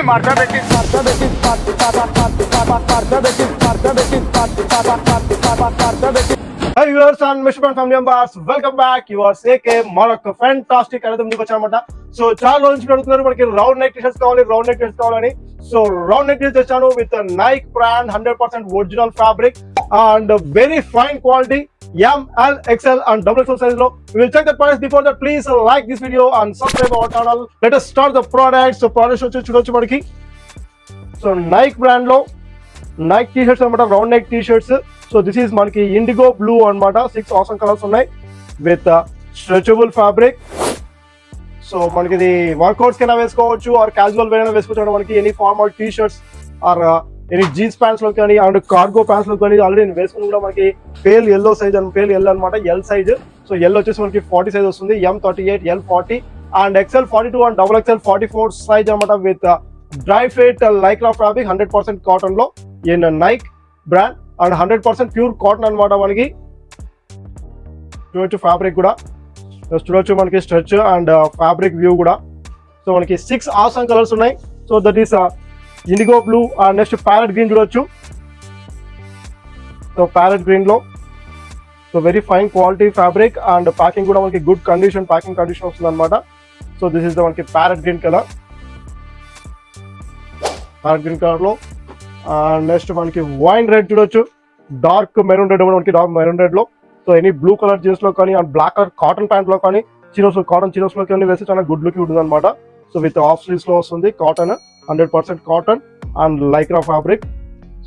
Hi viewers and Mr. Brand family members, welcome back. You are AK Morocco fantastic అనేది ముందుకు వచ్చానమాట. So చాలా రోజుల నుంచి అడుగుతున్నారు మనకి రౌండ్ నెక్ టీ-షర్ట్స్ కావాలని. సో రౌండ్ నెక్ టీ-షర్ట్స్ తెచ్చాను with Nike brand 100% original fabric and very fine quality. M, L, XL and XXL size lo. We will check the price. Before that, please like this video and subscribe our channel. Let us start the products. So products చూడొచ్చు మనకి. So Nike brand లో Nike t-shirts అన్నమాట, round neck t-shirts. So this is మనకి IndiGo blue అన్నమాట. 6 awesome colours ఉన్నాయి with stretchable fabric. So మనకి ఇది workouts కైనా వేసుకోవచ్చు ఆర్ క్యాజువల్ వేర్ అయినా వేసుకోవచ్చు. మనకి any formal t-shirts or any jeans pants లో కానీ అండ్ కార్గో ప్యాంట్స్ లో కానీ ఆల్రెడీ వేసుకుని కూడా మనకి pale yellow size pale yellow అనమాట, ఎల్ సైజ్. సో ఎల్ వచ్చేసి మనకి 40 సైజ్ వస్తుంది, M38, L 40 and XL 42 and XXL 44 size అనమాట with dry fit Lycra fabric 100% cotton లో in Nike brand and 100% pure cotton అనమాట. మనకి చూడొచ్చు ఫ్యాబ్రిక్ కూడా, చూడొచ్చు మనకి స్ట్రెచ్ అండ్ ఫ్యాబ్రిక్ వ్యూ కూడా. సో మనకి 6 awesome కలర్స్ ఉన్నాయి. So that is indigo blue and next parrot green చూడొచ్చు. సో ప్యారెట్ గ్రీన్ లో so very fine quality fabric and packing కూడా మనకి గుడ్ కండిషన్ ప్యాకింగ్ కండిషన్ వస్తుంది అనమాట. సో దిస్ ఇస్ ద మనకి ప్యారెట్ గ్రీన్ కలర్ లో. Next మనకి wine red చూడొచ్చు, డార్క్ మెరూన్ రెడ్ మనకి డార్క్ మెరూన్ రెడ్ లో. So any blue colour jeans లో కానీ and black colour cotton pant లో కానీ కాటన్ చినోస్ లో కానీ వేస్తే చాలా గుడ్ లుక్ ఉంటుంది అనమాట. సో విత్ ఆఫ్ స్లీవ్స్ లో వస్తుంది, cotton 100% cotton and Lycra fabric.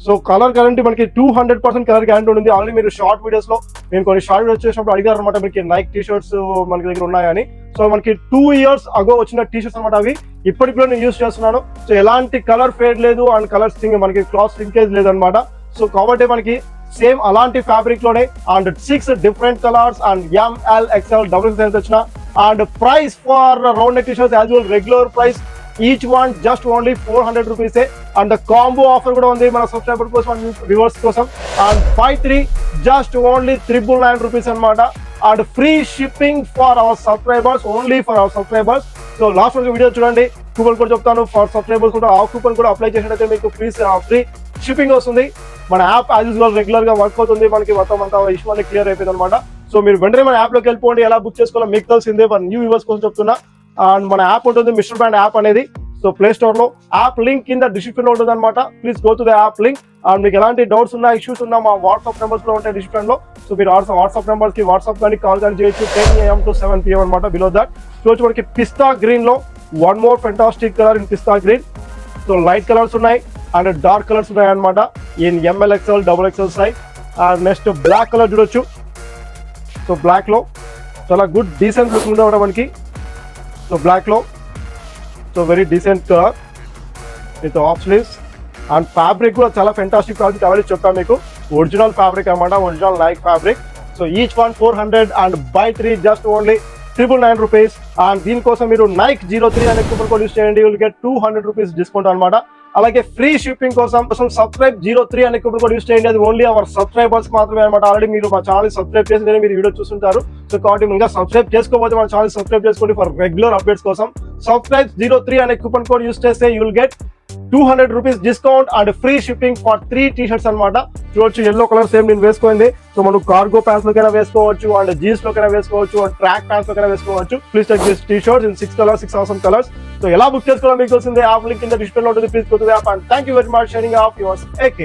So colour guarantee మనకి 200% కలర్ గ్యారంటీ ఉంటుంది. ఆల్రెడీ మీరు షార్ట్ వీడియోస్ లో నేను కొన్ని షార్ట్ వీడియోస్ చేసినప్పుడు అడిగారు అనమాట మీకు నైక్ టీ-షర్ట్స్ మనకి దగ్గర ఉన్నాయని. సో మనకి 2 years అగో వచ్చిన టీ-షర్ట్స్ అనమాట అవి. ఇప్పటికి కూడా నేను యూస్ చేస్తున్నాను. సో ఎలాంటి కలర్ ఫేడ్ లేదు అండ్ కలర్ మనకి క్లాత్ సింకేజ్ లేదు అనమాట. సో కాబట్టి మనకి సేమ్ అలాంటి ఫ్యాబ్రిక్ లోనే and 6 different colours and M, L, XL, XXL వచ్చిన and price for round neck T shirts as well regular price each one just only 400 rupees. And combo offer కూడా ఉంది మన సబ్స్క్రైబర్ కోసం వ్యూవర్స్ కోసం. అండ్ 5/3 జస్ట్ ఓన్లీ 999 రూపీస్ అనమాట. And free shipping for our subscribers, only for our subscribers. So last వరకు video చూడండి, coupon కూడా చెప్తాను ఫర్ సబ్స్క్రైబర్స్ కూడా. ఆ కూపన్ కూడా అప్లై చేసినట్లయితే మీకు ఫ్రీ షిప్పింగ్ వస్తుంది. మన యాప్ యాజ్ యూజువల్ రెగ్యులర్ గా వర్క్ అవుతుంది, మనకి మొత్తం అంతా ఇష్యూ అనేది క్లియర్ అయిపోయింది అనమాట. సో మీరు వెంటనే మన యాప్ లోకి వెళ్ళిపోండి. ఎలా బుక్ చేసుకోవాలో మీకు తెలిసిందే, మన న్యూ వ్యూవర్స్ కోసం చెప్తున్నా. అండ్ మన యాప్ ఉంటుంది మిస్టర్ బ్రాండ్ యాప్ అనేది. సో ప్లే స్టోర్ లో యాప్ లింక్ కింద డిస్క్రిప్షన్ లో ఉంటుంది అనమాట. Please go to the app link. And మీకు ఎలాంటి డౌట్స్ ఉన్నా ఇష్యూస్ ఉన్నా మా వాట్సాప్ నెంబర్స్ లో ఉంటాయి డిస్క్రిప్షన్ లో. సో మీరు వాట్సాప్ నెంబర్స్ కి వాట్సాప్ కానీ కాల్ కానీ చేయొచ్చు 10 AM to 7 PM అనమాట. బిలో దట్ చూడొచ్చు మనకి పిస్తా గ్రీన్ లో one more fantastic colour in pista green. So light colours ఉన్నాయి అండ్ డార్క్ కలర్స్ ఉన్నాయి అనమాట in ML, XL, XXL size. And next black colour చూడొచ్చు. సో బ్లాక్ లో చాలా గుడ్ డీసెంట్ లుక్ ఉంది మనకి. సో బ్లాక్ లో so very decent colour with half sleeves and fabric కూడా చాలా ఫెంటాస్టిక్ క్వాలిటీ అవైలబుల్ చెప్పాను మీకు. ఒరిజినల్ ఫ్యాబ్రిక్ అనమాట, original Nike fabric. So each one 400 and by 3 just only 999 rupees. And దీనికోసం మీరు నైక్ 03 అనే కూపన్ కోడ్ యూస్ చేయండి, విల్ గెట్ 200 రూపీస్ డిస్కౌంట్ అనమాట. అలాగే ఫ్రీ షిప్పింగ్ కోసం సబ్స్క్రైబ్ 03 అనే కూపన్ కోడ్ యూస్ చేయండి. అది ఓన్లీ అవర్ సబ్స్క్రైబర్స్ మాత్రమే అనమాట. ఆల్రెడీ మీరు మా ఛానల్ సబ్స్క్రైబ్ చేసి మీరు వీడియో చూస్తుంటారు. సో కాబట్టి ఇంకా సబ్స్క్రైబ్ చేసుకోకపోతే మన ఛానల్ సబ్స్క్రైబ్ చేసుకోండి ఫర్ రెగ్యులర్ అప్డేట్స్ కోసం. సబ్స్క్రైబ్ 03 అనే కూపన్ కోడ్ యూస్ చేస్తే you will get 200 rupees discount and free shipping for 3 T shirts అనమాట. చూడొచ్చు ఎల్లో కలర్ సేమ్ నేను వేసుకోండి. సో మనం కార్గో ప్యాంట్స్ లోకైనా వేసుకోవచ్చు అండ్ జీన్స్ లోకైనా వేసుకోవచ్చు అండ్ ట్రాక్ ప్యాంట్స్ లోకైనా వేసుకోవచ్చు. Please take this T shirts in 6 colours, 6 awesome colours. So ఎలా బుక్ చేసుకోవాలో మీకు తెలిసిందే, యాప్ లింక్ కింద డిస్ప్లే లో ఉంటుంది. Please go to the app and thank you very much. Shining of yours AK.